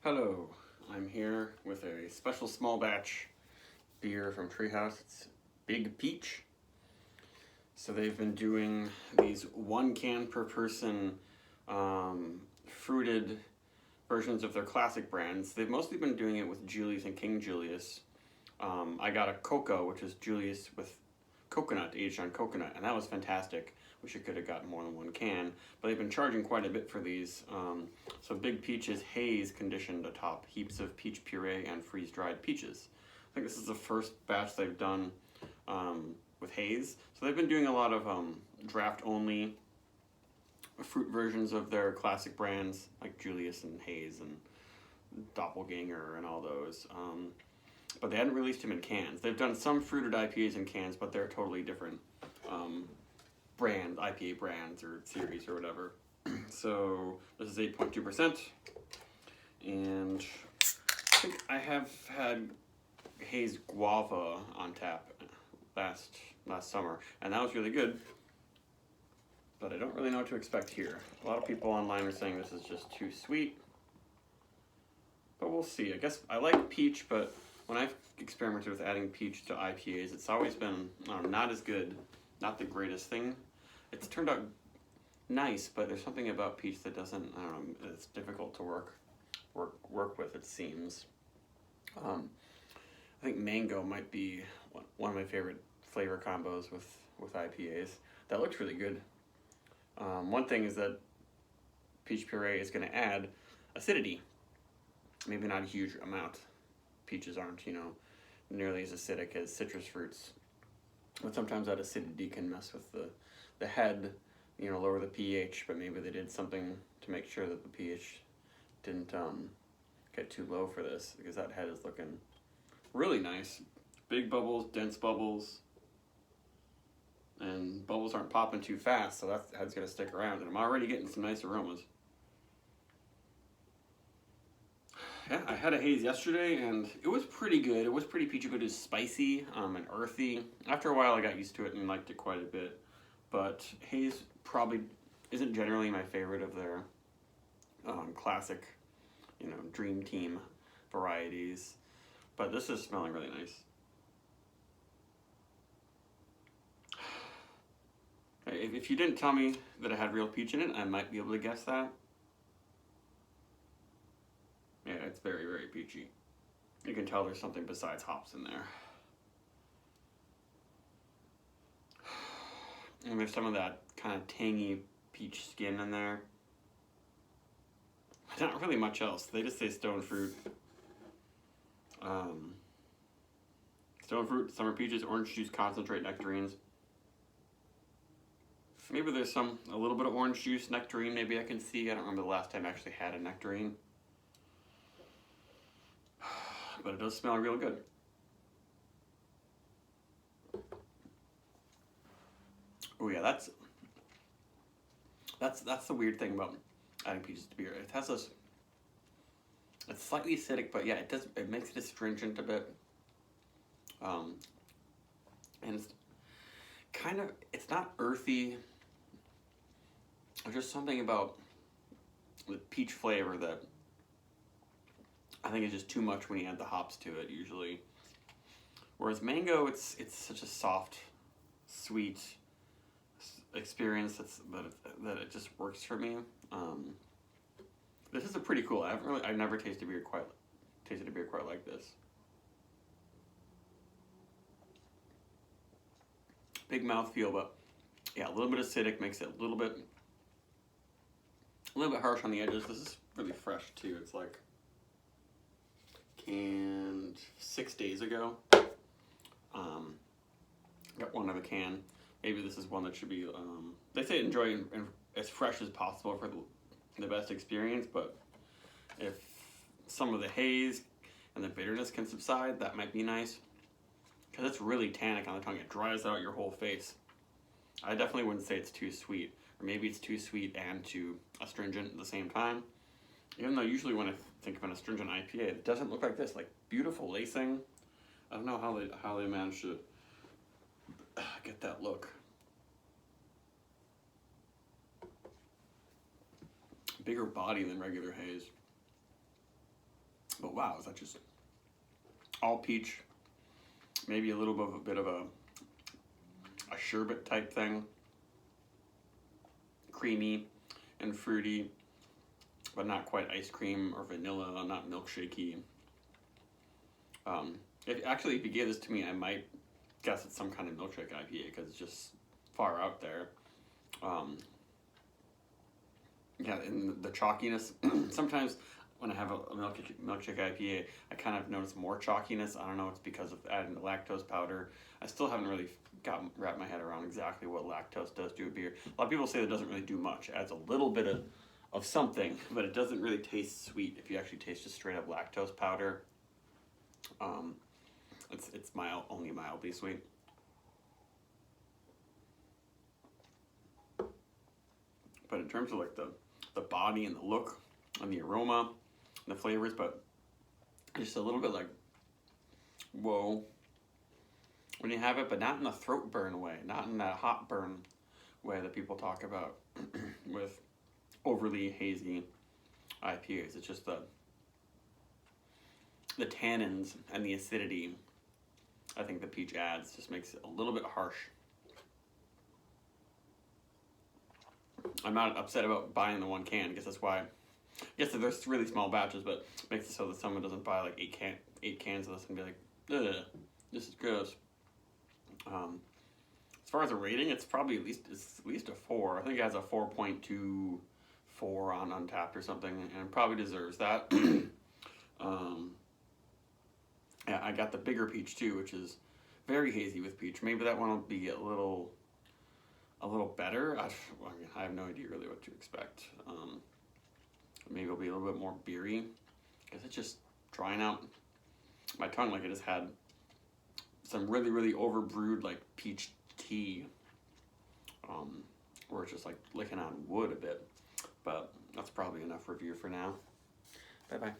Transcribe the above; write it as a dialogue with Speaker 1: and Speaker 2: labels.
Speaker 1: Hello, I'm here with a special small batch beer from Treehouse. It's Big Peach. So they've been doing these 1 can per person fruited versions of their classic brands. They've mostly been doing it with Julius and King Julius. I got a Cocoa, which is Julius with coconut, aged on coconut, and that was fantastic. Wish I could have gotten more than 1 can, but they've been charging quite a bit for these. So Big Peach is Haze conditioned atop heaps of peach puree and freeze-dried peaches. I think this is the first batch they've done with Haze. So they've been doing a lot of draft-only fruit versions of their classic brands, like Julius and Haze and Doppelganger and all those. But they hadn't released them in cans. They've done some fruited IPAs in cans, but they're totally different IPA brands or series or whatever. So this is 8.2%, and I think I have had Haze Guava on tap last summer, and that was really good. But I don't really know what to expect here. A lot of people online are saying this is just too sweet, but we'll see. I guess I like peach, but when I've experimented with adding peach to IPAs, it's always been not as good, not the greatest thing. It's turned out nice, but there's something about peach that doesn't, I don't know, it's difficult to work with, it seems. I think mango might be one of my favorite flavor combos with IPAs. That looks really good. One thing is that peach puree is going to add acidity. Maybe not a huge amount. Peaches aren't, nearly as acidic as citrus fruits. But sometimes that acidity can mess with the head, lower the pH, but maybe they did something to make sure that the pH didn't get too low for this, because that head is looking really nice. Big bubbles, dense bubbles, and bubbles aren't popping too fast, so that head's going to stick around, and I'm already getting some nice aromas. Yeah, I had a Haze yesterday, and it was pretty good. It was pretty peachy, but it was spicy and earthy. After a while, I got used to it and liked it quite a bit. But Haze probably isn't generally my favorite of their classic, Dream Team varieties. But this is smelling really nice. If you didn't tell me that it had real peach in it, I might be able to guess that. Yeah, it's very, very peachy. You can tell there's something besides hops in there. And there's some of that kind of tangy peach skin in there. Not really much else. They just say stone fruit. Stone fruit, summer peaches, orange juice, concentrate, nectarines. Maybe there's a little bit of orange juice, nectarine, maybe I can see. I don't remember the last time I actually had a nectarine. But it does smell real good. Oh yeah, that's the weird thing about adding peaches to beer. It has this, it's slightly acidic, but yeah, it makes it astringent a bit. And it's not earthy. There's just something about the peach flavor that I think it's just too much when you add the hops to it usually. Whereas mango, it's such a soft, sweet experience that it just works for me. This is a pretty cool. I've never tasted a beer quite like this. Big mouthfeel, but yeah, a little bit acidic makes it a little bit harsh on the edges. This is really fresh too. It's like canned 6 days ago. Got one of a can. Maybe this is one that should be, they say enjoy as fresh as possible for the best experience, but if some of the haze and the bitterness can subside, that might be nice. Because it's really tannic on the tongue. It dries out your whole face. I definitely wouldn't say it's too sweet. Or maybe it's too sweet and too astringent at the same time. Even though usually when I think of an astringent IPA, it doesn't look like this. Like, beautiful lacing. I don't know how they managed to get that look. Bigger body than regular Haze. wow, is that just all peach? Maybe a little bit of a sherbet type thing. Creamy and fruity, but not quite ice cream or vanilla, not milkshakey. If you gave this to me, I might guess it's some kind of milkshake IPA because it's just far out there. Yeah, and the chalkiness. Sometimes when I have a milkshake IPA, I kind of notice more chalkiness. I don't know, it's because of adding the lactose powder. I still haven't really wrapped my head around exactly what lactose does to a beer. A lot of people say it doesn't really do much. It adds a little bit of something, but it doesn't really taste sweet if you actually taste just straight up lactose powder. It's only mildly sweet. But in terms of like the body and the look and the aroma and the flavors, but just a little bit like, whoa, when you have it, but not in the throat burn way, not in that hot burn way that people talk about with overly hazy IPAs. It's just the tannins and the acidity I think the peach adds just makes it a little bit harsh. I'm not upset about buying the one can. I guess that's why. I guess that there's really small batches, but it makes it so that someone doesn't buy like eight cans of this and be like, ugh, this is gross. As far as a rating, it's probably at least a 4. I think it has a 4.24 on Untapped or something, and it probably deserves that. Yeah, I got the bigger peach too, which is very hazy with peach. Maybe that one will be a little better. I have no idea really what to expect. Maybe it'll be a little bit more beery, because it's just drying out my tongue like it has had some really, really overbrewed like peach tea, or it's just like licking on wood a bit. But that's probably enough review for now. Bye bye.